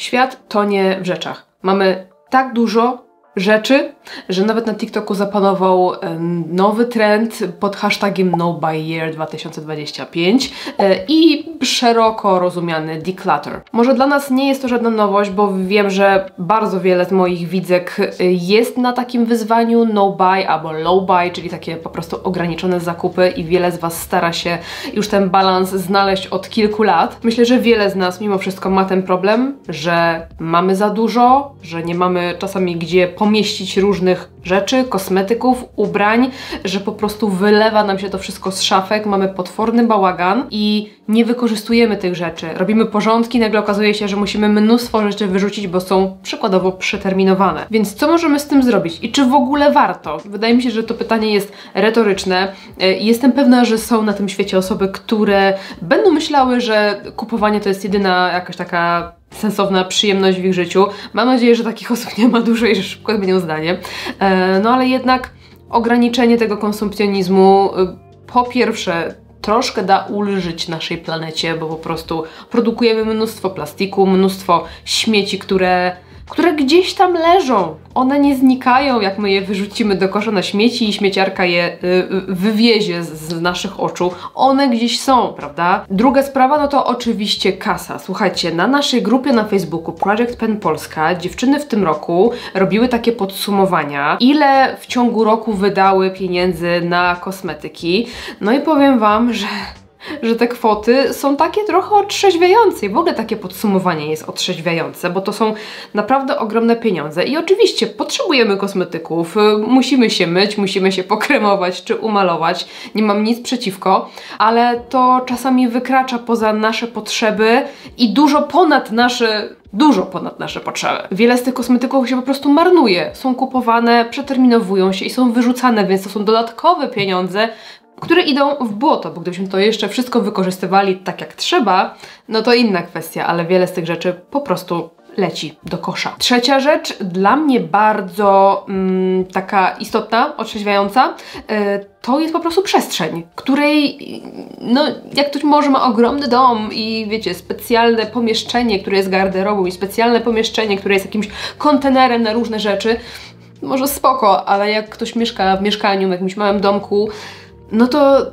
Świat tonie w rzeczach. Mamy tak dużo rzeczy, że nawet na TikToku zapanował nowy trend pod hashtagiem NoBuyYear 2025 i szeroko rozumiany declutter. Może dla nas nie jest to żadna nowość, bo wiem, że bardzo wiele z moich widzek jest na takim wyzwaniu no buy albo low buy, czyli takie po prostu ograniczone zakupy i wiele z Was stara się już ten balans znaleźć od kilku lat. Myślę, że wiele z nas mimo wszystko ma ten problem, że mamy za dużo, że nie mamy czasami gdzie pomieścić różnych rzeczy, kosmetyków, ubrań, że po prostu wylewa nam się to wszystko z szafek, mamy potworny bałagan i nie wykorzystujemy tych rzeczy. Robimy porządki, nagle okazuje się, że musimy mnóstwo rzeczy wyrzucić, bo są przykładowo przeterminowane. Więc co możemy z tym zrobić? I czy w ogóle warto? Wydaje mi się, że to pytanie jest retoryczne. Jestem pewna, że są na tym świecie osoby, które będą myślały, że kupowanie to jest jedyna jakaś taka sensowna przyjemność w ich życiu. Mam nadzieję, że takich osób nie ma dużo i że szybko zmienią zdanie. No ale jednak ograniczenie tego konsumpcjonizmu po pierwsze troszkę da ulżyć naszej planecie, bo po prostu produkujemy mnóstwo plastiku, mnóstwo śmieci, które gdzieś tam leżą. One nie znikają, jak my je wyrzucimy do kosza na śmieci i śmieciarka je wywiezie z naszych oczu. One gdzieś są, prawda? Druga sprawa, no to oczywiście kasa. Słuchajcie, na naszej grupie na Facebooku Project Pen Polska dziewczyny w tym roku robiły takie podsumowania, ile w ciągu roku wydały pieniędzy na kosmetyki. No i powiem Wam, że te kwoty są takie trochę otrzeźwiające i w ogóle takie podsumowanie jest otrzeźwiające, bo to są naprawdę ogromne pieniądze i oczywiście potrzebujemy kosmetyków, musimy się myć, musimy się pokremować czy umalować, nie mam nic przeciwko, ale to czasami wykracza poza nasze potrzeby i dużo ponad nasze potrzeby. Wiele z tych kosmetyków się po prostu marnuje, są kupowane, przeterminowują się i są wyrzucane, więc to są dodatkowe pieniądze, które idą w błoto, bo gdybyśmy to jeszcze wszystko wykorzystywali tak jak trzeba, no to inna kwestia, ale wiele z tych rzeczy po prostu leci do kosza. Trzecia rzecz, dla mnie bardzo taka istotna, otrzeźwiająca, to jest po prostu przestrzeń, której, no jak ktoś może ma ogromny dom i wiecie, specjalne pomieszczenie, które jest garderobą i specjalne pomieszczenie, które jest jakimś kontenerem na różne rzeczy, może spoko, ale jak ktoś mieszka w mieszkaniu, w jakimś małym domku, no to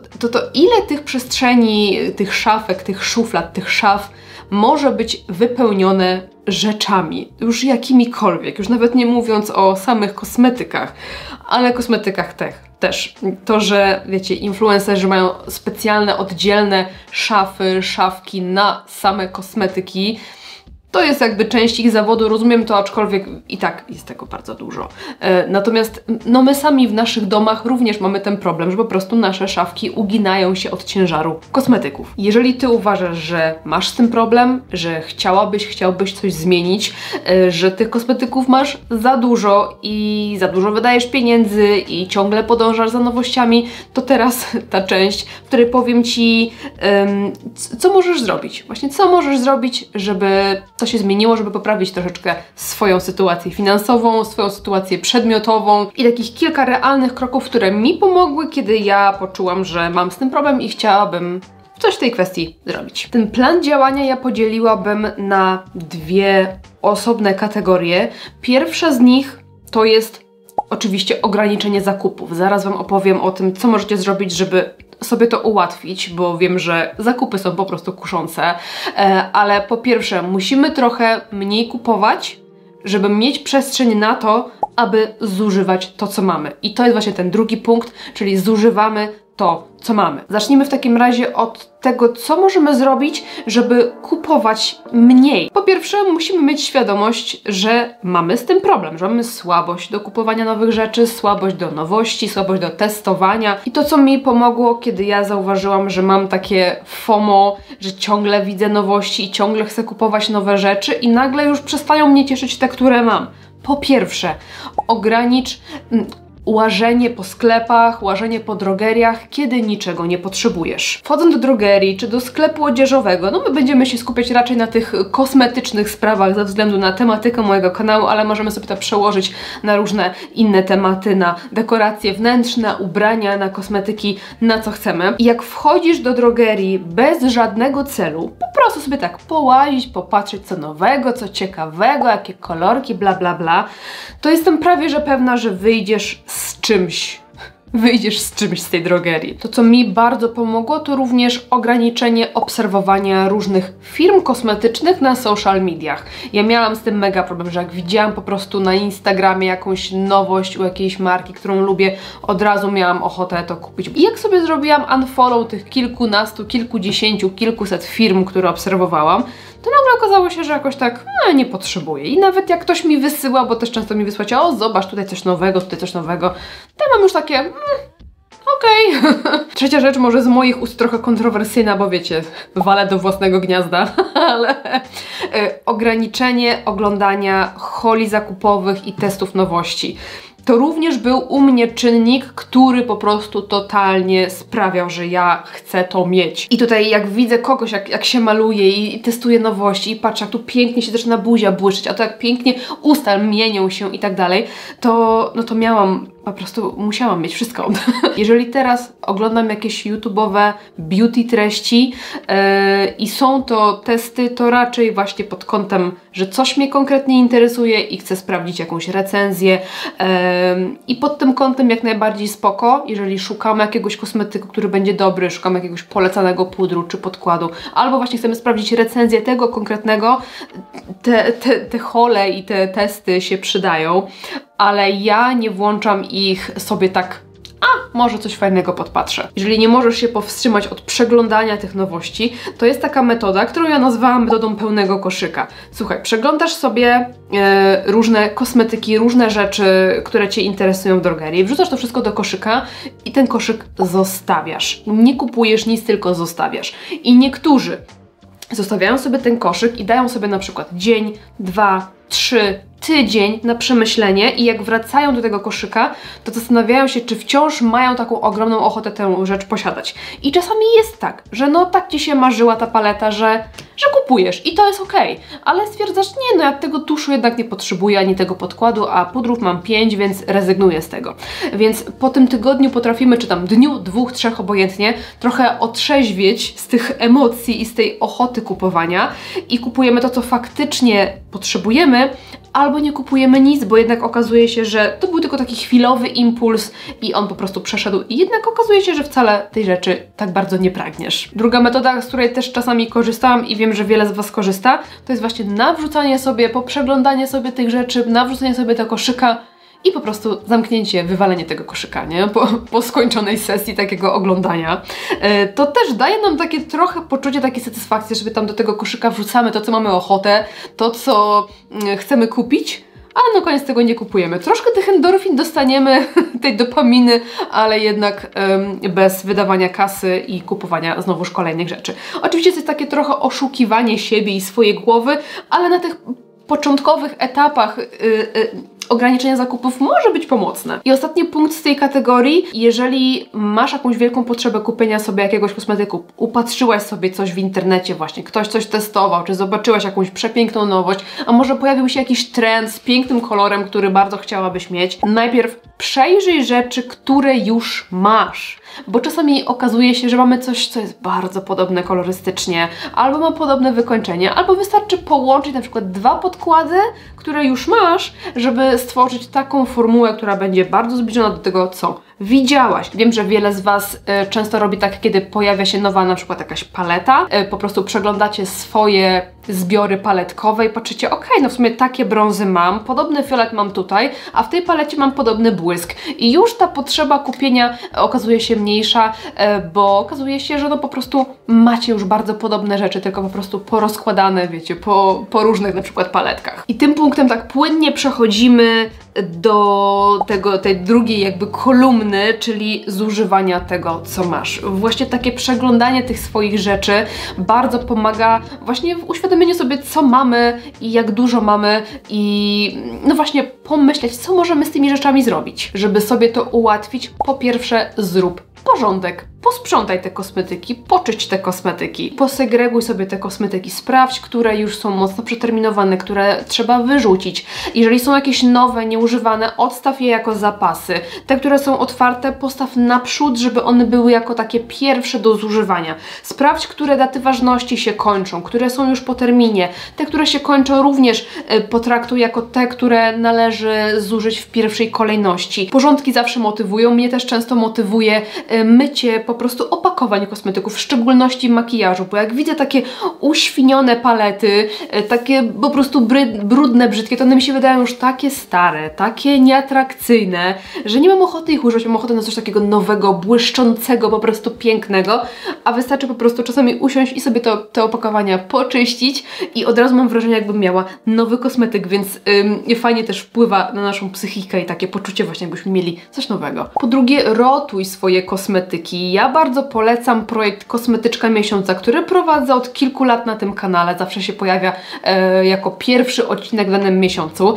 ile tych przestrzeni, tych szafek, tych szuflad, tych szaf może być wypełnione rzeczami, już jakimikolwiek, już nawet nie mówiąc o samych kosmetykach, ale kosmetykach też. To, że wiecie, influencerzy mają specjalne, oddzielne szafy, szafki na same kosmetyki, to jest jakby część ich zawodu, rozumiem to, aczkolwiek i tak jest tego bardzo dużo. Natomiast no my sami w naszych domach również mamy ten problem, że po prostu nasze szafki uginają się od ciężaru kosmetyków. Jeżeli Ty uważasz, że masz z tym problem, że chciałbyś coś zmienić, że tych kosmetyków masz za dużo i za dużo wydajesz pieniędzy i ciągle podążasz za nowościami, to teraz ta część, w której powiem Ci, co możesz zrobić. Właśnie co możesz zrobić, żeby to się zmieniło, żeby poprawić troszeczkę swoją sytuację finansową, swoją sytuację przedmiotową i takich kilka realnych kroków, które mi pomogły, kiedy ja poczułam, że mam z tym problem i chciałabym coś w tej kwestii zrobić. Ten plan działania ja podzieliłabym na dwie osobne kategorie. Pierwsza z nich to jest oczywiście ograniczenie zakupów. Zaraz Wam opowiem o tym, co możecie zrobić, żeby sobie to ułatwić, bo wiem, że zakupy są po prostu kuszące, ale po pierwsze musimy trochę mniej kupować, żeby mieć przestrzeń na to, aby zużywać to, co mamy. I to jest właśnie ten drugi punkt, czyli zużywamy to, co mamy. Zacznijmy w takim razie od tego, co możemy zrobić, żeby kupować mniej. Po pierwsze, musimy mieć świadomość, że mamy z tym problem, że mamy słabość do kupowania nowych rzeczy, słabość do nowości, słabość do testowania. I to, co mi pomogło, kiedy ja zauważyłam, że mam takie FOMO, że ciągle widzę nowości i ciągle chcę kupować nowe rzeczy i nagle już przestają mnie cieszyć te, które mam. Po pierwsze, łażenie po sklepach, łażenie po drogeriach, kiedy niczego nie potrzebujesz. Wchodząc do drogerii czy do sklepu odzieżowego, no my będziemy się skupiać raczej na tych kosmetycznych sprawach ze względu na tematykę mojego kanału, ale możemy sobie to przełożyć na różne inne tematy, na dekoracje wnętrzne, ubrania, na kosmetyki, na co chcemy. I jak wchodzisz do drogerii bez żadnego celu, po prostu sobie tak połazić, popatrzeć co nowego, co ciekawego, jakie kolorki, bla bla bla, to jestem prawie że pewna, że wyjdziesz z czymś. Wyjdziesz z czymś z tej drogerii. To, co mi bardzo pomogło, to również ograniczenie obserwowania różnych firm kosmetycznych na social mediach. Ja miałam z tym mega problem, że jak widziałam po prostu na Instagramie jakąś nowość u jakiejś marki, którą lubię, od razu miałam ochotę to kupić. I jak sobie zrobiłam unfollow tych kilkunastu, kilkudziesięciu, kilkuset firm, które obserwowałam, to nagle okazało się, że jakoś tak nie potrzebuję. I nawet jak ktoś mi wysyła, bo też często mi wysłacie, o zobacz, tutaj coś nowego, to mam już takie, okej. Trzecia rzecz, może z moich ust trochę kontrowersyjna, bo wiecie, walę do własnego gniazda, ale ograniczenie oglądania holi zakupowych i testów nowości. To również był u mnie czynnik, który po prostu totalnie sprawiał, że ja chcę to mieć. I tutaj jak widzę kogoś, jak się maluje i testuje nowości i patrzę, jak tu pięknie się zaczyna buzia błyszczeć, a to jak pięknie usta mienią się i tak dalej, to no to po prostu musiałam mieć wszystko. Jeżeli teraz oglądam jakieś YouTube'owe beauty treści i są to testy, to raczej właśnie pod kątem, że coś mnie konkretnie interesuje i chcę sprawdzić jakąś recenzję i pod tym kątem jak najbardziej spoko, jeżeli szukamy jakiegoś kosmetyku, który będzie dobry, szukamy jakiegoś polecanego pudru czy podkładu, albo właśnie chcemy sprawdzić recenzję tego konkretnego, te hole i te testy się przydają, ale ja nie włączam ich sobie tak, może coś fajnego podpatrzę. Jeżeli nie możesz się powstrzymać od przeglądania tych nowości, to jest taka metoda, którą ja nazwałam metodą pełnego koszyka. Słuchaj, przeglądasz sobie różne kosmetyki, różne rzeczy, które Cię interesują w drogerii, wrzucasz to wszystko do koszyka i ten koszyk zostawiasz. Nie kupujesz nic, tylko zostawiasz. I niektórzy zostawiają sobie ten koszyk i dają sobie na przykład dzień, 2, 3, tydzień na przemyślenie i jak wracają do tego koszyka, to zastanawiają się, czy wciąż mają taką ogromną ochotę tę rzecz posiadać. I czasami jest tak, że no tak Ci się marzyła ta paleta, że kupujesz i to jest okej, ale stwierdzasz, nie no, ja tego tuszu jednak nie potrzebuję, ani tego podkładu, a pudrów mam 5, więc rezygnuję z tego. Więc po tym tygodniu potrafimy, czy tam dniu, 2, 3 obojętnie, trochę otrzeźwieć z tych emocji i z tej ochoty kupowania i kupujemy to, co faktycznie potrzebujemy, albo nie kupujemy nic, bo jednak okazuje się, że to był tylko taki chwilowy impuls i on po prostu przeszedł i jednak okazuje się, że wcale tej rzeczy tak bardzo nie pragniesz. Druga metoda, z której też czasami korzystałam i wiem, że wiele z Was korzysta, to jest właśnie nawrzucanie sobie, poprzeglądanie sobie tych rzeczy, nawrzucanie sobie do koszyka i po prostu zamknięcie, wywalenie tego koszyka, nie? Po skończonej sesji takiego oglądania. To też daje nam takie trochę poczucie takiej satysfakcji, żeby tam do tego koszyka wrzucamy to, co mamy ochotę, to, co chcemy kupić, ale na koniec tego nie kupujemy. Troszkę tych endorfin dostaniemy, tej dopaminy, ale jednak bez wydawania kasy i kupowania znowuż kolejnych rzeczy. Oczywiście to jest takie trochę oszukiwanie siebie i swojej głowy, ale na tych początkowych etapach ograniczenia zakupów może być pomocne. I ostatni punkt z tej kategorii, jeżeli masz jakąś wielką potrzebę kupienia sobie jakiegoś kosmetyku, upatrzyłaś sobie coś w internecie właśnie, ktoś coś testował, czy zobaczyłaś jakąś przepiękną nowość, a może pojawił się jakiś trend z pięknym kolorem, który bardzo chciałabyś mieć, najpierw przejrzyj rzeczy, które już masz. Bo czasami okazuje się, że mamy coś, co jest bardzo podobne kolorystycznie, albo ma podobne wykończenie, albo wystarczy połączyć na przykład 2 podkłady, które już masz, żeby stworzyć taką formułę, która będzie bardzo zbliżona do tego, co widziałaś. Wiem, że wiele z Was często robi tak, kiedy pojawia się nowa na przykład jakaś paleta, po prostu przeglądacie swoje zbiory paletkowe i patrzycie, okej, no w sumie takie brązy mam, podobny fiolet mam tutaj, a w tej palecie mam podobny błysk. I już ta potrzeba kupienia okazuje się mniejsza, bo okazuje się, że no po prostu macie już bardzo podobne rzeczy, tylko po prostu porozkładane, wiecie, po różnych na przykład paletkach. I tym punktem tak płynnie przechodzimy do tej drugiej jakby kolumny, czyli zużywania tego, co masz. Właśnie takie przeglądanie tych swoich rzeczy bardzo pomaga właśnie w uświadomieniu sobie, co mamy i jak dużo mamy i no właśnie pomyśleć, co możemy z tymi rzeczami zrobić. Żeby sobie to ułatwić, po pierwsze zrób porządek. Posprzątaj te kosmetyki, poczyść te kosmetyki, posegreguj sobie te kosmetyki, sprawdź, które już są mocno przeterminowane, które trzeba wyrzucić. Jeżeli są jakieś nowe, nieużywane, odstaw je jako zapasy. Te, które są otwarte, postaw naprzód, żeby one były jako takie pierwsze do zużywania. Sprawdź, które daty ważności się kończą, które są już po terminie. Te, które się kończą, również potraktuj jako te, które należy zużyć w pierwszej kolejności. Porządki zawsze motywują, mnie też często motywuje mycie po prostu opakowań kosmetyków, w szczególności makijażu, bo jak widzę takie uświnione palety, takie po prostu brudne, brzydkie, to one mi się wydają już takie stare, takie nieatrakcyjne, że nie mam ochoty ich używać, mam ochotę na coś takiego nowego, błyszczącego, po prostu pięknego, a wystarczy po prostu czasami usiąść i sobie te opakowania poczyścić i od razu mam wrażenie, jakbym miała nowy kosmetyk, więc fajnie też wpływa na naszą psychikę i takie poczucie właśnie, jakbyśmy mieli coś nowego. Po drugie, rotuj swoje kosmetyki. Ja bardzo polecam projekt Kosmetyczka Miesiąca, który prowadzę od kilku lat na tym kanale. Zawsze się pojawia jako pierwszy odcinek w danym miesiącu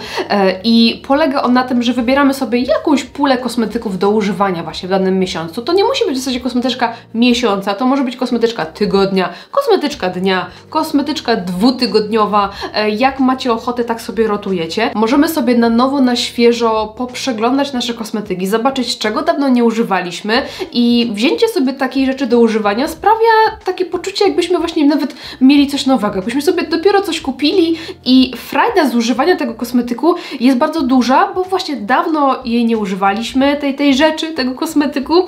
i polega on na tym, że wybieramy sobie jakąś pulę kosmetyków do używania właśnie w danym miesiącu. To nie musi być w zasadzie kosmetyczka miesiąca, to może być kosmetyczka tygodnia, kosmetyczka dnia, kosmetyczka dwutygodniowa. Jak macie ochotę, tak sobie rotujecie. Możemy sobie na nowo, na świeżo poprzeglądać nasze kosmetyki, zobaczyć, czego dawno nie używaliśmy i wzięcie sobie takiej rzeczy do używania sprawia takie poczucie, jakbyśmy właśnie nawet mieli coś nowego, jakbyśmy sobie dopiero coś kupili i frajda z używania tego kosmetyku jest bardzo duża, bo właśnie dawno jej nie używaliśmy, tej rzeczy, tego kosmetyku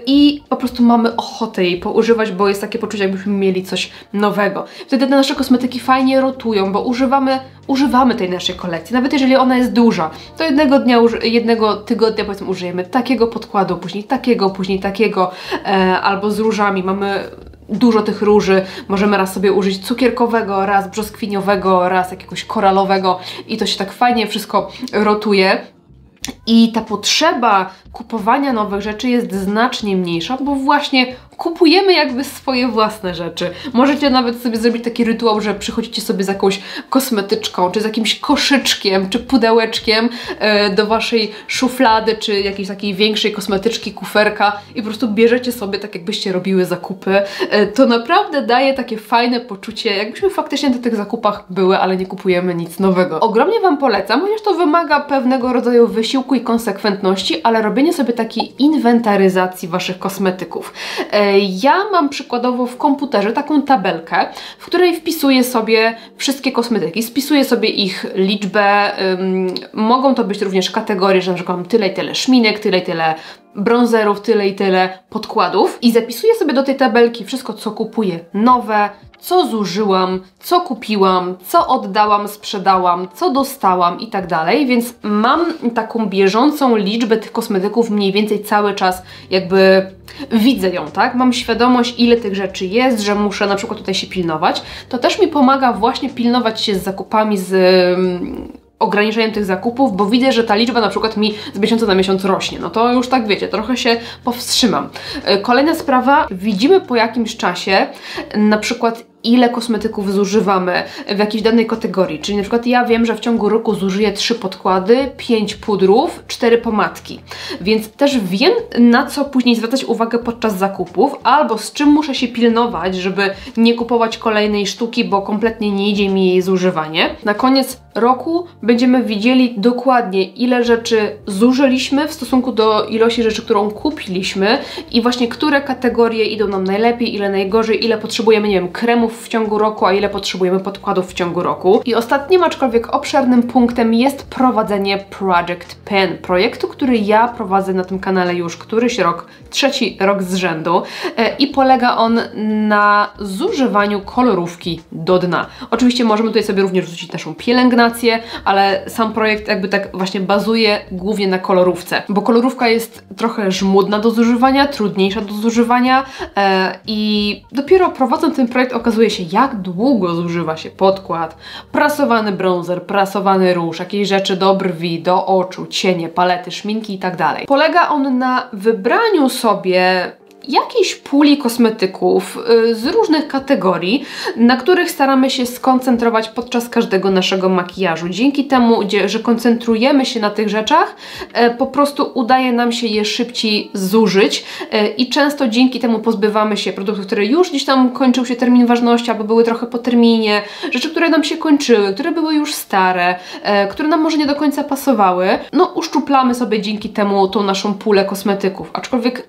i po prostu mamy ochotę jej poużywać, bo jest takie poczucie, jakbyśmy mieli coś nowego. Wtedy te nasze kosmetyki fajnie rotują, bo używamy tej naszej kolekcji, nawet jeżeli ona jest duża, to jednego tygodnia powiedzmy użyjemy takiego podkładu, później takiego, albo z różami mamy dużo tych róży, możemy raz sobie użyć cukierkowego, raz brzoskwiniowego, raz jakiegoś koralowego i to się tak fajnie wszystko rotuje. I ta potrzeba kupowania nowych rzeczy jest znacznie mniejsza, bo właśnie kupujemy jakby swoje własne rzeczy. Możecie nawet sobie zrobić taki rytuał, że przychodzicie sobie z jakąś kosmetyczką, czy z jakimś koszyczkiem, czy pudełeczkiem do waszej szuflady, czy jakiejś takiej większej kosmetyczki, kuferka i po prostu bierzecie sobie tak, jakbyście robiły zakupy. To naprawdę daje takie fajne poczucie, jakbyśmy faktycznie na tych zakupach były, ale nie kupujemy nic nowego. Ogromnie Wam polecam, chociaż to wymaga pewnego rodzaju wysiłku i konsekwentności, ale robienie sobie takiej inwentaryzacji waszych kosmetyków. Ja mam przykładowo w komputerze taką tabelkę, w której wpisuję sobie wszystkie kosmetyki, spisuję sobie ich liczbę, mogą to być również kategorie, że na przykład mam tyle i tyle szminek, tyle i tyle bronzerów, tyle i tyle podkładów i zapisuję sobie do tej tabelki wszystko, co kupuję nowe, co zużyłam, co kupiłam, co oddałam, sprzedałam, co dostałam i tak dalej, więc mam taką bieżącą liczbę tych kosmetyków mniej więcej cały czas, jakby widzę ją, tak? Mam świadomość, ile tych rzeczy jest, że muszę na przykład tutaj się pilnować. To też mi pomaga właśnie pilnować się z zakupami, z ograniczeniem tych zakupów, bo widzę, że ta liczba na przykład mi z miesiąca na miesiąc rośnie. No to już tak wiecie, trochę się powstrzymam. Kolejna sprawa, widzimy po jakimś czasie na przykład ile kosmetyków zużywamy w jakiejś danej kategorii. Czyli na przykład ja wiem, że w ciągu roku zużyję 3 podkłady, 5 pudrów, 4 pomadki. Więc też wiem, na co później zwracać uwagę podczas zakupów, albo z czym muszę się pilnować, żeby nie kupować kolejnej sztuki, bo kompletnie nie idzie mi jej zużywanie. Na koniec roku będziemy widzieli dokładnie, ile rzeczy zużyliśmy w stosunku do ilości rzeczy, którą kupiliśmy i właśnie które kategorie idą nam najlepiej, ile najgorzej, ile potrzebujemy, nie wiem, kremów w ciągu roku, a ile potrzebujemy podkładów w ciągu roku. I ostatnim, aczkolwiek obszernym punktem jest prowadzenie Project Pen, projektu, który ja prowadzę na tym kanale już któryś rok, 3. rok z rzędu i polega on na zużywaniu kolorówki do dna. Oczywiście możemy tutaj sobie również wrzucić naszą pielęgnację, ale sam projekt jakby tak właśnie bazuje głównie na kolorówce, bo kolorówka jest trochę żmudna do zużywania, trudniejsza do zużywania i dopiero prowadząc ten projekt okazuje okazuje się, jak długo zużywa się podkład, prasowany bronzer, prasowany róż, jakieś rzeczy do brwi, do oczu, cienie, palety, szminki i tak dalej. Polega on na wybraniu sobie jakiejś puli kosmetyków z różnych kategorii, na których staramy się skoncentrować podczas każdego naszego makijażu. Dzięki temu, że koncentrujemy się na tych rzeczach, po prostu udaje nam się je szybciej zużyć i często dzięki temu pozbywamy się produktów, które już gdzieś tam kończył się termin ważności albo były trochę po terminie, rzeczy, które nam się kończyły, które były już stare, które nam może nie do końca pasowały. No, uszczuplamy sobie dzięki temu tą naszą pulę kosmetyków, aczkolwiek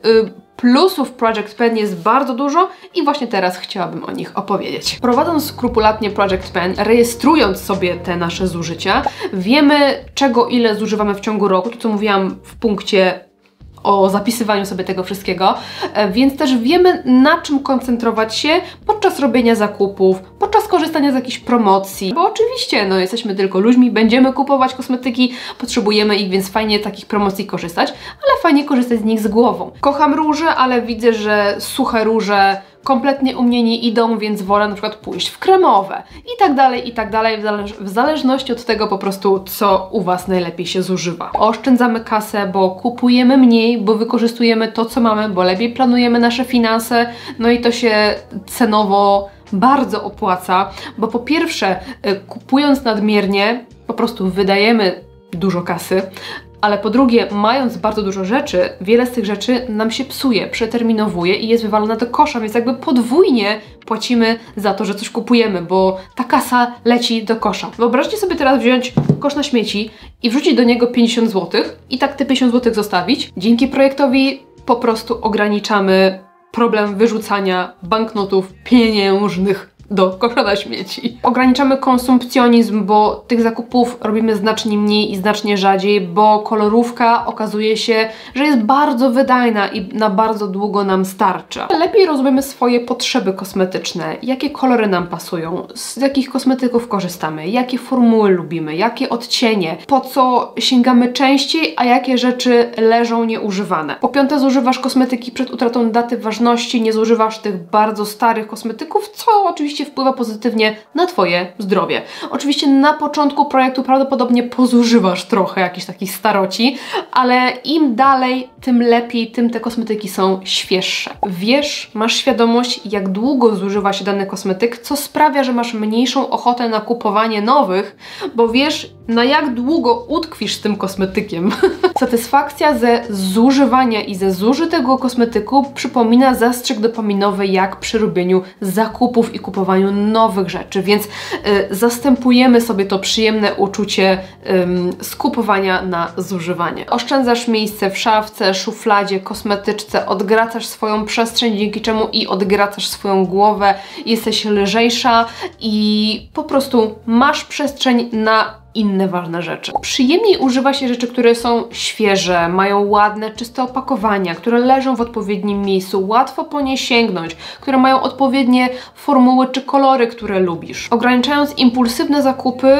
plusów Project Pen jest bardzo dużo i właśnie teraz chciałabym o nich opowiedzieć. Prowadząc skrupulatnie Project Pen, rejestrując sobie te nasze zużycia, wiemy, czego ile zużywamy w ciągu roku, to co mówiłam w punkcie o zapisywaniu sobie tego wszystkiego, więc też wiemy, na czym koncentrować się podczas robienia zakupów, podczas korzystania z jakichś promocji, bo oczywiście, no jesteśmy tylko ludźmi, będziemy kupować kosmetyki, potrzebujemy ich, więc fajnie takich promocji korzystać, ale fajnie korzystać z nich z głową. Kocham róże, ale widzę, że suche róże kompletnie u mnie nie idą, więc wolę na przykład pójść w kremowe i tak dalej, w zależności od tego po prostu, co u Was najlepiej się zużywa. Oszczędzamy kasę, bo kupujemy mniej, bo wykorzystujemy to, co mamy, bo lepiej planujemy nasze finanse, no i to się cenowo bardzo opłaca, bo po pierwsze, kupując nadmiernie, po prostu wydajemy dużo kasy, ale po drugie, mając bardzo dużo rzeczy, wiele z tych rzeczy nam się psuje, przeterminowuje i jest wywalona do kosza, więc jakby podwójnie płacimy za to, że coś kupujemy, bo ta kasa leci do kosza. Wyobraźcie sobie teraz wziąć kosz na śmieci i wrzucić do niego 50 zł i tak te 50 zł zostawić. Dzięki projektowi po prostu ograniczamy problem wyrzucania banknotów pieniężnych do kosza na śmieci. Ograniczamy konsumpcjonizm, bo tych zakupów robimy znacznie mniej i znacznie rzadziej, bo kolorówka okazuje się, że jest bardzo wydajna i na bardzo długo nam starcza. Lepiej rozumiemy swoje potrzeby kosmetyczne, jakie kolory nam pasują, z jakich kosmetyków korzystamy, jakie formuły lubimy, jakie odcienie, po co sięgamy częściej, a jakie rzeczy leżą nieużywane. Po piąte, zużywasz kosmetyki przed utratą daty ważności, nie zużywasz tych bardzo starych kosmetyków, co oczywiście wpływa pozytywnie na Twoje zdrowie. Oczywiście na początku projektu prawdopodobnie pozużywasz trochę jakichś takich staroci, ale im dalej, tym lepiej, tym te kosmetyki są świeższe. Wiesz, masz świadomość, jak długo zużywa się dany kosmetyk, co sprawia, że masz mniejszą ochotę na kupowanie nowych, bo wiesz, na jak długo utkwisz z tym kosmetykiem. Satysfakcja ze zużywania i ze zużytego kosmetyku przypomina zastrzyk dopaminowy jak przy robieniu zakupów i kupowaniu nowych rzeczy, więc zastępujemy sobie to przyjemne uczucie skupowania na zużywanie. Oszczędzasz miejsce w szafce, szufladzie, kosmetyczce, odgracasz swoją przestrzeń, dzięki czemu i odgracasz swoją głowę, jesteś lżejsza i po prostu masz przestrzeń na inne ważne rzeczy. Przyjemniej używa się rzeczy, które są świeże, mają ładne, czyste opakowania, które leżą w odpowiednim miejscu, łatwo po nie sięgnąć, które mają odpowiednie formuły czy kolory, które lubisz. Ograniczając impulsywne zakupy,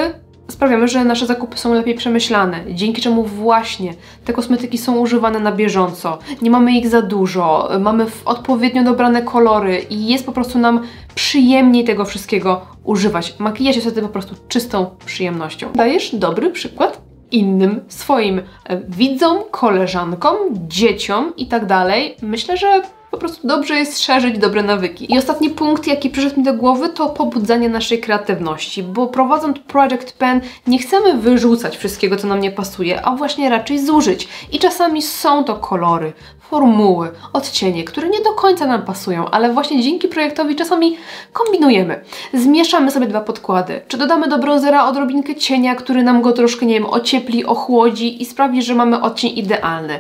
sprawiamy, że nasze zakupy są lepiej przemyślane, dzięki czemu właśnie te kosmetyki są używane na bieżąco, nie mamy ich za dużo, mamy odpowiednio dobrane kolory i jest po prostu nam przyjemniej tego wszystkiego używać. Makijaż jest wtedy po prostu czystą przyjemnością. Dajesz dobry przykład innym swoim widzom, koleżankom, dzieciom i tak dalej. Myślę, że po prostu dobrze jest szerzyć dobre nawyki. I ostatni punkt, jaki przyszedł mi do głowy, to pobudzanie naszej kreatywności, bo prowadząc Project Pen nie chcemy wyrzucać wszystkiego, co nam nie pasuje, a właśnie raczej zużyć. I czasami są to kolory, formuły, odcienie, które nie do końca nam pasują, ale właśnie dzięki projektowi czasami kombinujemy. Zmieszamy sobie dwa podkłady. Czy dodamy do bronzera odrobinkę cienia, który nam go troszkę, nie wiem, ociepli, ochłodzi i sprawi, że mamy odcień idealny.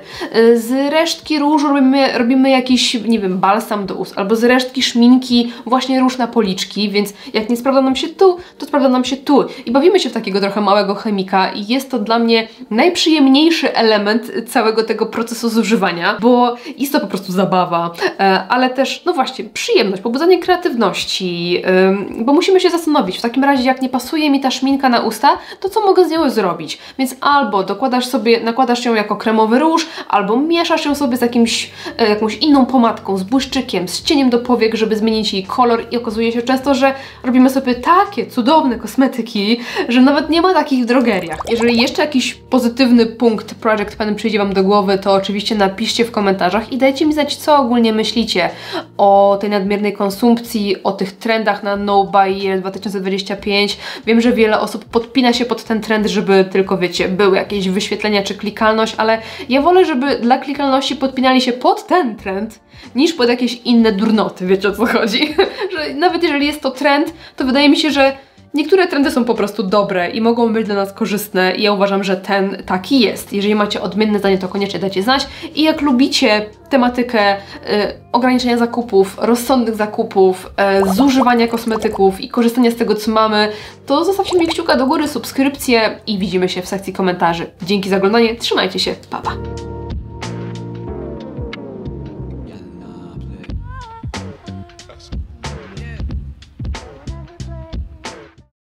Z resztki różu robimy jakiś, nie wiem, balsam do ust, albo z resztki szminki właśnie róż na policzki, więc jak nie sprawdza nam się tu, to sprawdza nam się tu. I bawimy się w takiego trochę małego chemika i jest to dla mnie najprzyjemniejszy element całego tego procesu zużywania, bo jest to po prostu zabawa, ale też, no właśnie, przyjemność, pobudzanie kreatywności, bo musimy się zastanowić, w takim razie jak nie pasuje mi ta szminka na usta, to co mogę z nią zrobić? Więc albo nakładasz ją jako kremowy róż, albo mieszasz ją sobie z jakąś inną pomadą, pomadką, z błyszczykiem, z cieniem do powiek, żeby zmienić jej kolor i okazuje się często, że robimy sobie takie cudowne kosmetyki, że nawet nie ma takich w drogeriach. Jeżeli jeszcze jakiś pozytywny punkt Project Pen przyjdzie Wam do głowy, to oczywiście napiszcie w komentarzach i dajcie mi znać, co ogólnie myślicie o tej nadmiernej konsumpcji, o tych trendach na No Buy Year 2025. Wiem, że wiele osób podpina się pod ten trend, żeby tylko, wiecie, były jakieś wyświetlenia czy klikalność, ale ja wolę, żeby dla klikalności podpinali się pod ten trend, niż pod jakieś inne durnoty, wiecie o co chodzi. Że nawet jeżeli jest to trend, to wydaje mi się, że niektóre trendy są po prostu dobre i mogą być dla nas korzystne i ja uważam, że ten taki jest. Jeżeli macie odmienne zdanie, to koniecznie dajcie znać. I jak lubicie tematykę ograniczenia zakupów, rozsądnych zakupów, zużywania kosmetyków i korzystania z tego, co mamy, to zostawcie mi kciuka do góry, subskrypcję i widzimy się w sekcji komentarzy. Dzięki za oglądanie, trzymajcie się, pa pa!